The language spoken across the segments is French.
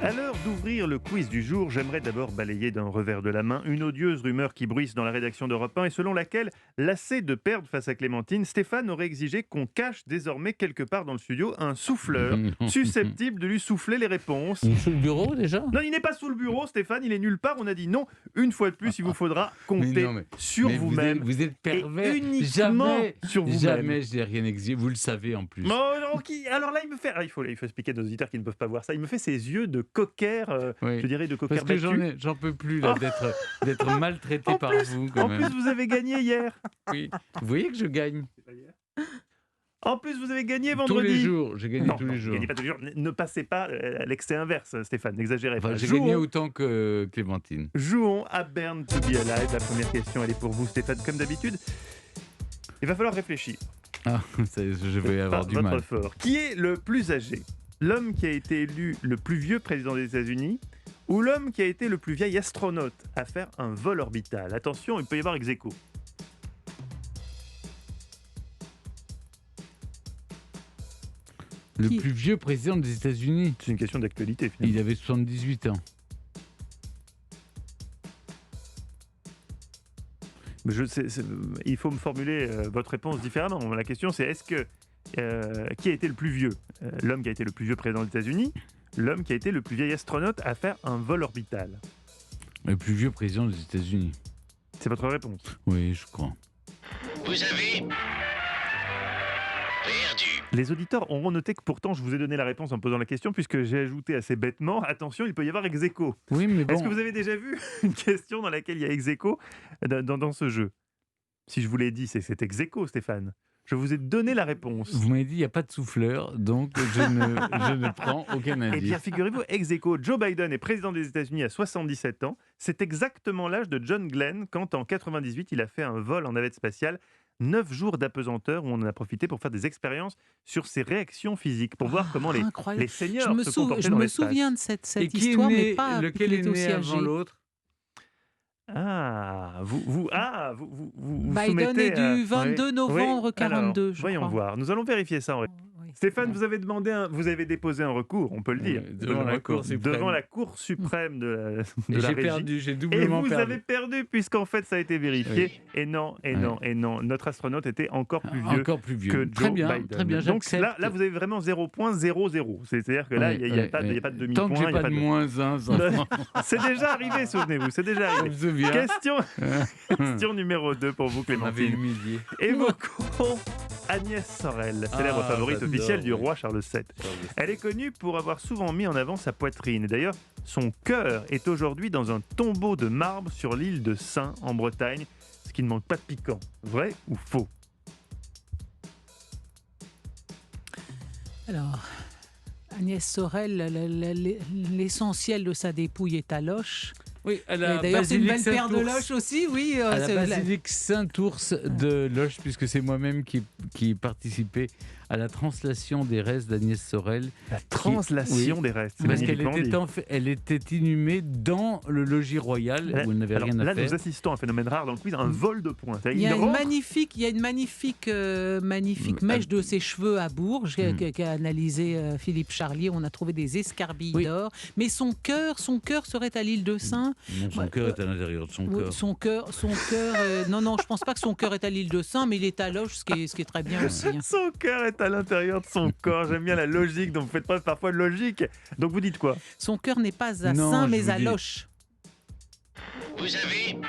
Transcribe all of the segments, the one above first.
À l'heure d'ouvrir le quiz du jour, j'aimerais d'abord balayer d'un revers de la main une odieuse rumeur qui bruisse dans la rédaction d'Europe 1 et selon laquelle, lassé de perdre face à Clémentine, Stéphane aurait exigé qu'on cache désormais quelque part dans le studio un souffleur susceptible de lui souffler les réponses. Sous le bureau déjà? Non, il n'est pas sous le bureau, Stéphane, il est nulle part. On a dit non. Une fois de plus, il vous faudra compter sur vous-même. Vous êtes pervers. Et uniquement sur vous-même. Jamais je n'ai rien exigé. Vous le savez en plus. Alors là, il me fait. Il faut expliquer à nos auditeurs qui ne peuvent pas voir ça. Il me fait ses yeux de cocker, Oui. je dirais de cocker Parce que battu. j'en peux plus là, d'être maltraité par vous. Quand En même. plus, vous avez gagné hier. Oui. Vous voyez que je gagne En plus, vous avez gagné vendredi. tous les jours. J'ai gagné tous les jours. Gagnez pas tous les jours. Ne passez pas à l'excès inverse, Stéphane. N'exagérez Enfin, pas. j'ai gagné autant que Clémentine. Jouons à Burn to be Alive. La première question, elle est pour vous, Stéphane, comme d'habitude. Il va falloir réfléchir. Ah, je vais avoir du Votre mal. fort. Qui est le plus âgé? L'homme qui a été élu le plus vieux président des États-Unis ou l'homme qui a été le plus vieil astronaute à faire un vol orbital? Attention, il peut y avoir ex-aequo. Le plus vieux président des États-Unis. C'est une question d'actualité, finalement. Il avait 78 ans. Il faut me formuler votre réponse différemment. La question, c'est qui a été le plus vieux? L'homme qui a été le plus vieux président des États-Unis, l'homme qui a été le plus vieil astronaute à faire un vol orbital? Le plus vieux président des États-Unis. C'est votre réponse? Oui, je crois. Vous avez perdu. Les auditeurs auront noté que pourtant je vous ai donné la réponse en posant la question puisque j'ai ajouté assez bêtement, attention, il peut y avoir ex-aequo. Oui, mais bon. Est-ce que vous avez déjà vu une question dans laquelle il y a ex-aequo dans ce jeu? Si je vous l'ai dit, c'est ex-aequo, Stéphane. Je vous ai donné la réponse. Vous m'avez dit il n'y a pas de souffleur, donc je ne prends aucun Eh bien, indice. figurez-vous, ex-aequo, Joe Biden est président des États-Unis à 77 ans. C'est exactement l'âge de John Glenn quand, en 98, il a fait un vol en navette spatiale. 9 jours d'apesanteur où on en a profité pour faire des expériences sur ses réactions physiques, pour voir comment les seniors se comportaient Je dans me l'espace. souviens de cette Et qui histoire, est né, mais pas lequel qu'il est était aussi né âgé. avant l'autre? Vous Biden soumettez est du 22 novembre Alors, 42, je voyons crois. voir. Nous allons vérifier ça. Oui. Stéphane, vous avez déposé un recours, on peut le dire, Devant la Cour suprême. devant la Cour suprême de Et la j'ai régie. perdu, j'ai Et doublement vous perdu. avez perdu puisqu'en fait ça a été vérifié. Oui. Et non, notre astronaute était encore plus vieux. Encore plus vieux. Que Joe Très bien, Biden. très bien, Donc j'accepte. là, vous avez vraiment 0,00. C'est-à-dire que là, il n'y a pas de demi-point. Tant que j'ai il y a pas de moins 1, ça C'est déjà arrivé, souvenez-vous. C'est déjà je arrivé. me souviens. Question numéro 2 pour vous, On m'avait Clémentine. humilié. Évoquons Agnès Sorel, célèbre favorite j'adore, officielle du oui. roi Charles VII. Elle est connue pour avoir souvent mis en avant sa poitrine. Et d'ailleurs, son cœur est aujourd'hui dans un tombeau de marbre sur l'île de Saint, en Bretagne, ce qui ne manque pas de piquant. Vrai ou faux? Alors, Agnès Sorel, l'essentiel de sa dépouille est à Loches. Oui, à Et la d'ailleurs, c'est une belle basilique paire de Saint-Ours. Loches aussi, oui. À la c'est- basilique Saint-Ours de Loches, puisque c'est moi-même qui participais à la translation des restes d'Agnès Sorel. La translation Oui. des restes. C'est Parce qu'elle magnifiquement dit. elle était inhumée dans le logis royal, où elle n'avait Alors, rien à là, faire. nous assistons à un phénomène rare dans le quiz, un vol de points. Il y a une rentre- magnifique mèche de ses cheveux à Bourges qu'a analysé Philippe Charlier. On a trouvé des escarbilles Oui. d'or. Mais son cœur serait à l'île de Saint. Non, son Ouais, cœur est à l'intérieur de son Oui, corps. son cœur. Non, je pense pas que son cœur est à l'île de Saint, mais il est à Loches, ce qui est très bien aussi. hein. Son cœur est à l'intérieur de son corps. J'aime bien la logique, donc vous faites preuve parfois de logique. Donc vous dites quoi? Son cœur n'est pas à Non, Saint, je mais vous à dis- Loches. Vous avez gagné.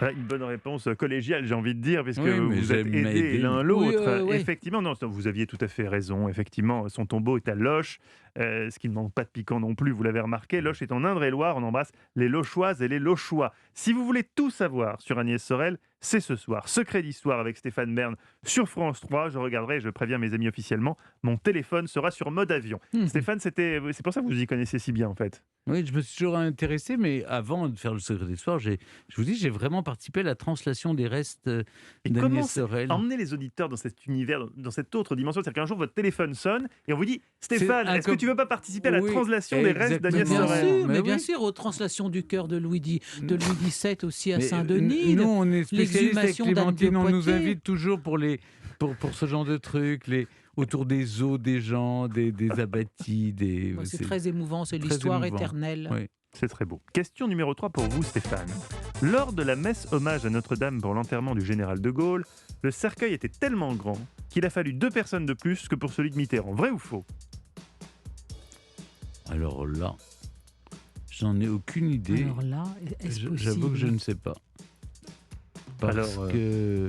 Voilà, une bonne réponse collégiale, j'ai envie de dire, puisque Oui, mais vous êtes j'aime aidés m'aider. l'un l'autre. Oui. Effectivement, non, vous aviez tout à fait raison. Effectivement, son tombeau est à Loches, ce qui ne manque pas de piquant non plus, vous l'avez remarqué. Loches est en Indre-et-Loire, on embrasse les Lochoises et les Lochois. Si vous voulez tout savoir sur Agnès Sorel, c'est ce soir. Secret d'histoire avec Stéphane Bern sur France 3. Je regarderai, je préviens mes amis officiellement, mon téléphone sera sur mode avion. Stéphane, c'est pour ça que vous y connaissez si bien en fait. Oui, je me suis toujours intéressé, mais avant de faire le secret d'histoire, je vous dis, j'ai vraiment participé à la translation des restes Et comment d'Agnès Sorel. emmener les auditeurs dans cet univers, dans cette autre dimension? C'est-à-dire qu'un jour, votre téléphone sonne et on vous dit « Stéphane, est-ce que tu veux pas participer à la Oui, translation des restes exactement. d'Agnès Bien Sorel ?» sûr, Mais mais oui. bien sûr, aux translations du cœur de Louis XVII aussi à Mais, Saint-Denis. Nous, on est spécialistes avec l'exhumation d'Anne de Clémentine, on nous Poitiers. invite toujours pour ce genre de trucs. autour des os des gens, des abattis. C'est très émouvant, c'est très l'histoire émouvant. éternelle. Oui. C'est très beau. Question numéro 3 pour vous, Stéphane. Lors de la messe hommage à Notre-Dame pour l'enterrement du général de Gaulle, le cercueil était tellement grand qu'il a fallu 2 personnes de plus que pour celui de Mitterrand. Vrai ou faux? Alors là, j'en ai aucune idée. Alors là, est-ce possible? J'avoue que je ne sais pas. Parce Alors, que...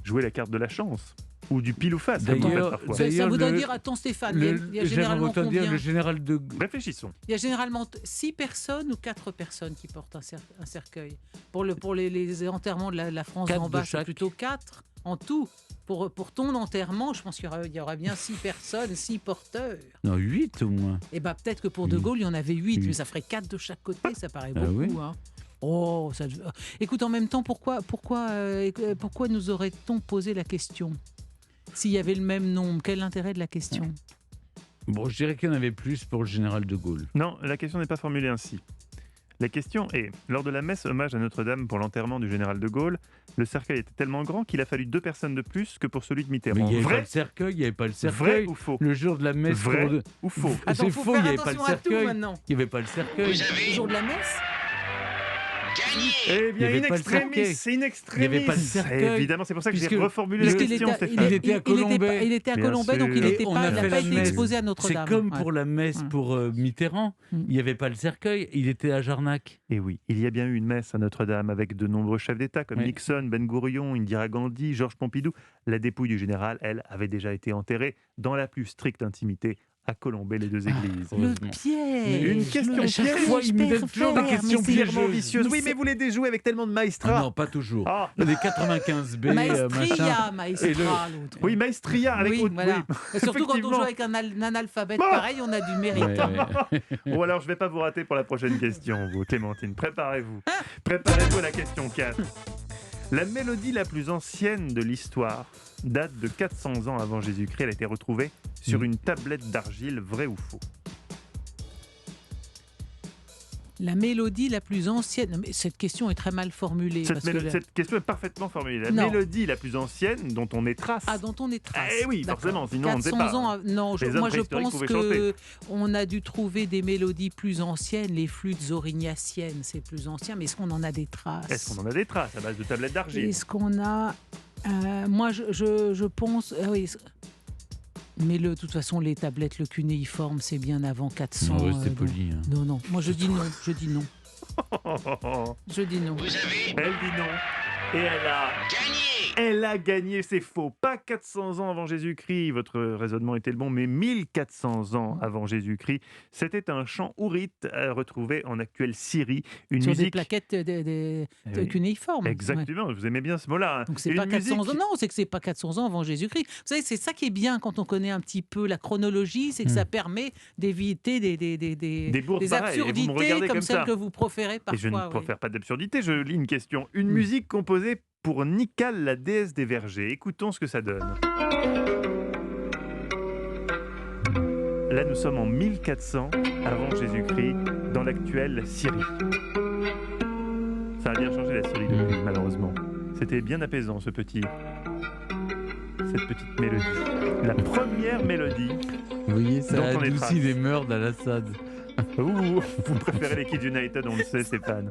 Jouer la carte de la chance ou du pile ou face, comme on fait D'ailleurs, parfois. Ça voudrait le- dire, attends Stéphane, il y a j'aimerais généralement autant dire combien? le général de... Réfléchissons. Il y a généralement 6 personnes ou 4 personnes qui portent un cercueil. Pour les enterrements de la France 4 d'en de bas, c'est chaque. plutôt 4 en tout. Pour ton enterrement, je pense qu'il y aura bien 6 personnes, 6 porteurs. Non, 8 au moins. Et bien peut-être que pour De Oui. Gaulle, il y en avait 8, Oui. mais ça ferait 4 de chaque côté, ça paraît Ah beaucoup. oui. Hein. Oh, écoute, en même temps, pourquoi nous aurait-on posé la question? S'il y avait le même nombre, quel est l'intérêt de la question? Bon, je dirais qu'il y en avait plus pour le général de Gaulle. Non, la question n'est pas formulée ainsi. La question est, lors de la messe hommage à Notre-Dame pour l'enterrement du général de Gaulle, le cercueil était tellement grand qu'il a fallu 2 personnes de plus que pour celui de Mais Mitterrand. il n'y avait pas Vrai, le cercueil, il n'y avait pas le vrai cercueil. ou faux? Le jour de la messe... Vrai pour- ou faux? Attends, C'est faut faux, faire il n'y avait pas le attention à tout cercueil. maintenant. Il n'y avait pas le cercueil. Vous Le avez jour de la messe? gagné. Eh bien, Il y avait in pas le extremis, cercueil. c'est in Il n'y extremis. avait pas le cercueil. Évidemment, c'est pour ça que j'ai Puisque- reformulé la Puisqu'il question, était, Stéphane. il était à Colombey. il était à Bien Colombey, donc il sûr. n'était Et on pas, a il n'a fait pas la été messe. exposé à C'est Notre-Dame. comme Ouais. pour la messe Ouais. pour Mitterrand. Mm. Il n'y avait pas le cercueil, il était à Jarnac. Et oui, il y a bien eu une messe à Notre-Dame avec de nombreux chefs d'État comme Oui. Nixon, Ben Gourion, Indira Gandhi, Georges Pompidou. La dépouille du général, elle, avait déjà été enterrée dans la plus stricte intimité à Colombey, les 2 églises. Ah, Le heureusement. piège. Une question le piège. Chaque fois, il me donne toujours des pervers, questions mais c'est- piégeuses. Légèrement vicieuse. Mais Oui, mais c'est- vous les déjouez avec tellement de Ah maestrat. non, pas toujours. Ah, Les 95B, machin. Maestria, maestra, l'autre. oui, maestria avec Oui, autre- voilà. oui. Et surtout quand on Effectivement. joue avec un analphabète Ah pareil, on a du mérite. Ouais, ouais. Bon, alors, je ne vais pas vous rater pour la prochaine question, vous, Clémentine. Préparez-vous. Préparez-vous à la question 4. La mélodie la plus ancienne de l'histoire date de 400 ans avant Jésus-Christ. Elle a été retrouvée sur une tablette d'argile, vrai ou faux? La mélodie la plus ancienne. Non, mais cette question est très mal formulée. Cette, parce que cette question est parfaitement formulée. La Non. mélodie la plus ancienne dont on est trace. Ah, dont on est trace. Eh oui, D'accord. forcément, sinon on ne sait 400 pas. ans. Non, Les hommes moi je préhistoriques pense pouvaient que on a dû trouver des mélodies plus anciennes, les flûtes aurignaciennes, c'est plus ancien. Mais est-ce qu'on en a des traces? Est-ce qu'on en a des traces à base de tablettes d'argile? Est-ce qu'on a moi, je pense. Ah oui. Mais de toute façon, les tablettes, le cunéiforme, c'est bien avant 400. Ouais, c'est donc- poli. Hein. Non, non. Moi, je dis non. Je dis non. Je dis non. Vous avez Elle dit non. Et gagné. elle a gagné, c'est faux. Pas 400 ans avant Jésus-Christ, votre raisonnement était le bon, mais 1400 ans avant Jésus-Christ. C'était un chant ourite retrouvé en actuelle Syrie. Une Sur des musique. plaquettes Eh oui. cunéiformes. Ouais. Exactement, vous aimez bien ce mot-là. Donc c'est Une pas 400 musique- ans. Non, c'est que c'est pas 400 ans avant Jésus-Christ. Vous savez, c'est ça qui est bien quand on connaît un petit peu la chronologie, c'est que ça permet d'éviter Des bourdes pareilles, et vous me absurdités regardez comme comme celles ça. que vous proférez Et je ne parfois. oui. profère pas d'absurdité, je lis une question. Une musique composée pour Nicale, la déesse des vergers. Écoutons ce que ça donne. Là, nous sommes en 1400 avant Jésus-Christ, dans l'actuelle Syrie. Ça a bien changé la Syrie depuis, malheureusement. C'était bien apaisant, cette petite mélodie. La première mélodie. Vous voyez, ça Donc, on est adoucit trace. les mœurs d'Al-Assad. Ouh, vous préférez les Kids United, on le sait, Stéphane.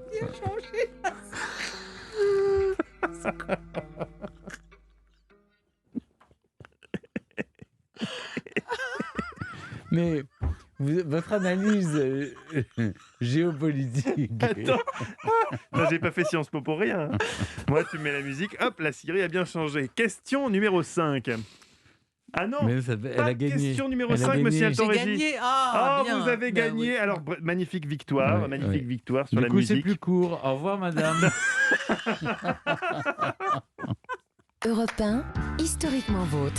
Mais votre analyse géopolitique... Attends, moi, j'ai pas fait Sciences Po pour rien. Moi, tu mets la musique, hop, la Syrie a bien changé. Question numéro 5. Ah non, Mais elle pas a de gagné. question numéro Elle a 5, gagné. monsieur J'ai Alton-Régie. gagné. Ah, Ah, bien. vous avez Ben gagné. oui. Alors, magnifique victoire, Ouais, magnifique ouais. victoire sur Du la coup, c'est musique. plus court. Au revoir, madame. Europe 1, historiquement vôtre.